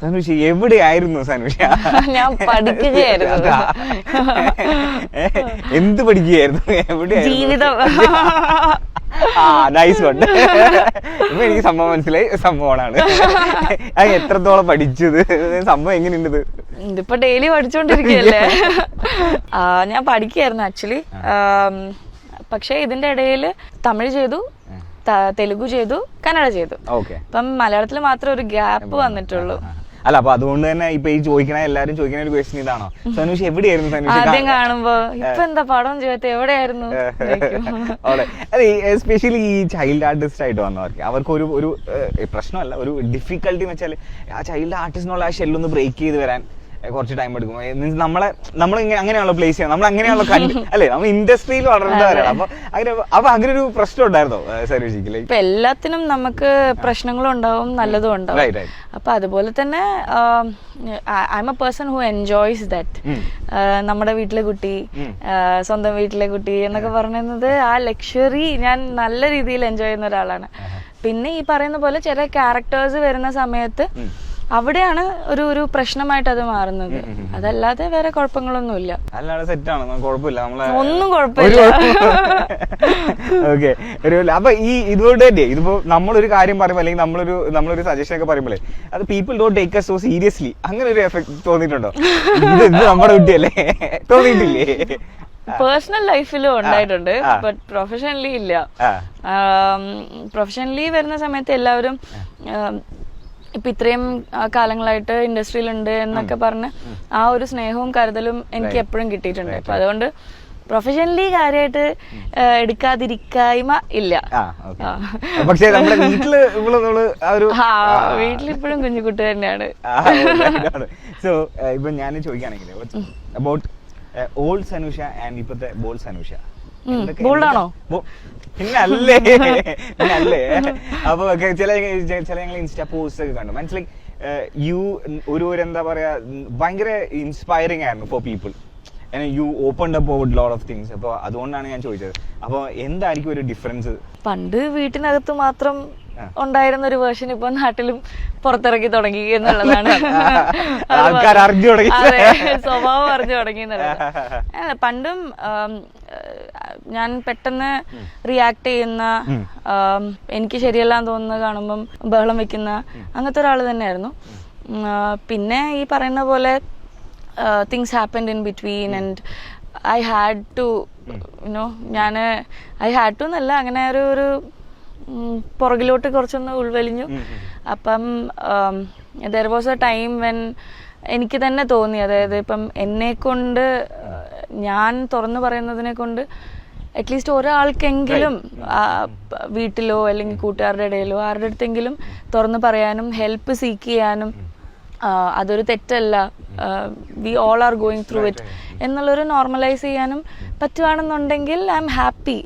സനുഷ എവിടെയായിരുന്നു സനുഷ? ഞാൻ പഠിക്കുകയായിരുന്നു. എന്ത് പഠിക്കുകയായിരുന്നു? എവിടെയായിരുന്നു? ജീവിതം. Nice one. ഇപ്പൊ എനിക്ക് സംഭവം മനസ്സിലായി, സംഭവമാണ്. എത്രത്തോളം പഠിച്ചത്, സംഭവം എങ്ങനെയുണ്ട്? ഇതിപ്പോ ഡെയിലി പഠിച്ചോണ്ടിരിക്കുകയല്ലേ. ഞാൻ പഠിക്കുകയായിരുന്നു ആക്ച്വലി. പക്ഷെ ഇതിന്റെ ഇടയിൽ തമിഴ് ചെയ്തു, തെലുഗു ചെയ്തു, കന്നഡ ചെയ്തു. അപ്പം മലയാളത്തിൽ മാത്രം ഒരു ഗ്യാപ്പ് വന്നിട്ടുള്ളൂ. അല്ല, അപ്പൊ അതുകൊണ്ട് തന്നെ ഇപ്പൊ ഈ ചോദിക്കണ എല്ലാരും ചോദിക്കുന്ന ഒരു ക്വസ്റ്റ്യൻ ഇതാണോ, സനുഷ എവിടെയായിരുന്നു? സനുഷ ആദ്യം കാണുമ്പോ ഇപ്പൊ എന്താ പടം ചോദിച്ചത് എവിടെയായിരുന്നു? അതെ, എസ്പെഷ്യലി ഈ ചൈൽഡ് ആർട്ടിസ്റ്റ് ആയിട്ട് വന്നവർക്ക് അവർക്ക് ഒരു പ്രശ്നമല്ല, ഒരു ഡിഫിക്കൽട്ടി എന്ന് വെച്ചാൽ ആ ചൈൽഡ് ആർട്ടിസ്റ്റിനുള്ള ആ ഷെല്ലൊന്ന് ബ്രേക്ക് ചെയ്ത് വരാൻ കുറച്ച് ടൈം എടുക്കും. മീൻസ് നമ്മൾ അങ്ങനെയാണല്ലോ പ്ലേസ് ചെയ്യാം, നമ്മൾ അങ്ങനെയാണല്ലോ അല്ലെ, നമ്മൾ ഇൻഡസ്ട്രിയിൽ വളർന്നവരാണ്. അപ്പൊ അങ്ങനെ ഒരു പ്രശ്നം ഉണ്ടായിരുന്നോ സനുഷയ്ക്ക്? ഇപ്പൊ എല്ലാത്തിനും നമുക്ക് പ്രശ്നങ്ങളും ഉണ്ടാവും, നല്ലതും ഉണ്ടാവും. അപ്പൊ അതുപോലെ തന്നെ I M A person who enjoys that. നമ്മുടെ വീട്ടിലെ കുട്ടി, സ്വന്തം വീട്ടിലെ കുട്ടി എന്നൊക്കെ പറയുന്നത് ആ ലക്ഷറി ഞാൻ നല്ല രീതിയിൽ എൻജോയ് ചെയ്യുന്ന ഒരാളാണ്. പിന്നെ ഈ പറയുന്ന പോലെ ചില ക്യാരക്ടേഴ്സ് വരുന്ന സമയത്ത് അവിടെയാണ് ഒരു പ്രശ്നമായിട്ട് അത് മാറുന്നത്. അതല്ലാതെ വേറെ കുഴപ്പങ്ങളൊന്നുമില്ല. അല്ലാതെ സെറ്റാണ്, കുഴപ്പമില്ല, ഒന്നും കുഴപ്പമില്ല. ഓക്കെ. അപ്പൊ ഈ ഇതുകൊണ്ട് തന്നെ ഇതിപ്പോ നമ്മളൊരു കാര്യം പറയുമ്പോ അല്ലെങ്കിൽ നമ്മളൊരു സജഷൻ ഒക്കെ പറയുമ്പോഴേ അത് people don't take as so seriously, അങ്ങനെ ഒരു എഫക്ട് തോന്നിയിട്ടുണ്ടോ? ഇത് നമ്മുടെ കുട്ടിയല്ലേ, തോന്നിയിട്ടില്ലേ? പേഴ്സണൽ ലൈഫിലും ഉണ്ടായിട്ടുണ്ട്, ബട്ട് പ്രൊഫഷണലി ഇല്ല. പ്രൊഫഷണലി വരുന്ന സമയത്ത് എല്ലാവരും ഇപ്പൊ ഇത്രയും കാലങ്ങളായിട്ട് ഇൻഡസ്ട്രിയിലുണ്ട് എന്നൊക്കെ പറഞ്ഞ് ആ ഒരു സ്നേഹവും കരുതലും എനിക്ക് എപ്പോഴും കിട്ടിയിട്ടുണ്ട്. അപ്പൊ അതുകൊണ്ട് പ്രൊഫഷണലി കാര്യമായിട്ട് എടുക്കാതിരിക്കായ്മ ഇല്ല. പക്ഷേ നമ്മുടെ വീട്ടിലിപ്പോഴും കുഞ്ഞുകുട്ടി തന്നെയാണ്. സോ ഇപ്പൊ ഞാൻ ചോദിക്കുകയാണെങ്കിൽ അബൌട്ട് ഓൾഡ് സനുഷ ആൻഡ് ഇപ്പത്തെ ബോൾഡ് സനുഷ. ബോൾഡാണോ? പിന്നല്ലേ. അപ്പൊ ചില ഞങ്ങൾ ഇൻസ്റ്റാ പോസ്റ്റ് ഒക്കെ കണ്ടു. മനസ്സിലായി യു ഒരു എന്താ പറയാ ഭയങ്കര ഇൻസ്പയറിംഗ് ആയിരുന്നു for people. You opened up about lot of things. അപ്പൊ അതുകൊണ്ടാണ് ഞാൻ ചോദിച്ചത്, അപ്പൊ എന്തായിരിക്കും ഒരു ഡിഫറൻസ്? പണ്ട് വീട്ടിനകത്ത് മാത്രം ഉണ്ടായിരുന്ന ഒരു വേർഷൻ ഇപ്പൊ നാട്ടിലും പുറത്തിറക്കി തുടങ്ങി എന്നുള്ളതാണ്. സ്വഭാവം അറിഞ്ഞു തുടങ്ങി എന്നുള്ളതാണ്. പണ്ടും ഞാൻ പെട്ടെന്ന് റിയാക്ട് ചെയ്യുന്ന, എനിക്ക് ശരിയല്ലാന്ന് തോന്നുന്നത് കാണുമ്പം ബഹളം വെക്കുന്ന അങ്ങനത്തെ ഒരാൾ തന്നെയായിരുന്നു. പിന്നെ ഈ പറയുന്ന പോലെ things happened in between and I had to എന്നല്ല, അങ്ങനെ ഒരു പുറകിലോട്ട് കുറച്ചൊന്ന് ഉൾവലിഞ്ഞു. അപ്പം there was a time when എനിക്ക് തന്നെ തോന്നി, അതായത് ഇപ്പം എന്നെ കൊണ്ട് ഞാൻ തുറന്നു പറയുന്നതിനെ കൊണ്ട് അറ്റ്ലീസ്റ്റ് ഒരാൾക്കെങ്കിലും വീട്ടിലോ അല്ലെങ്കിൽ കൂട്ടുകാരുടെ ഇടയിലോ ആരുടെ അടുത്തെങ്കിലും തുറന്നു പറയാനും ഹെൽപ്പ് സീക്ക് ചെയ്യാനും അതൊരു തെറ്റല്ല, we all are going through it എന്നുള്ളൊരു നോർമലൈസ് ചെയ്യാനും പറ്റുവാണെന്നുണ്ടെങ്കിൽ ഐ എം ഹാപ്പി.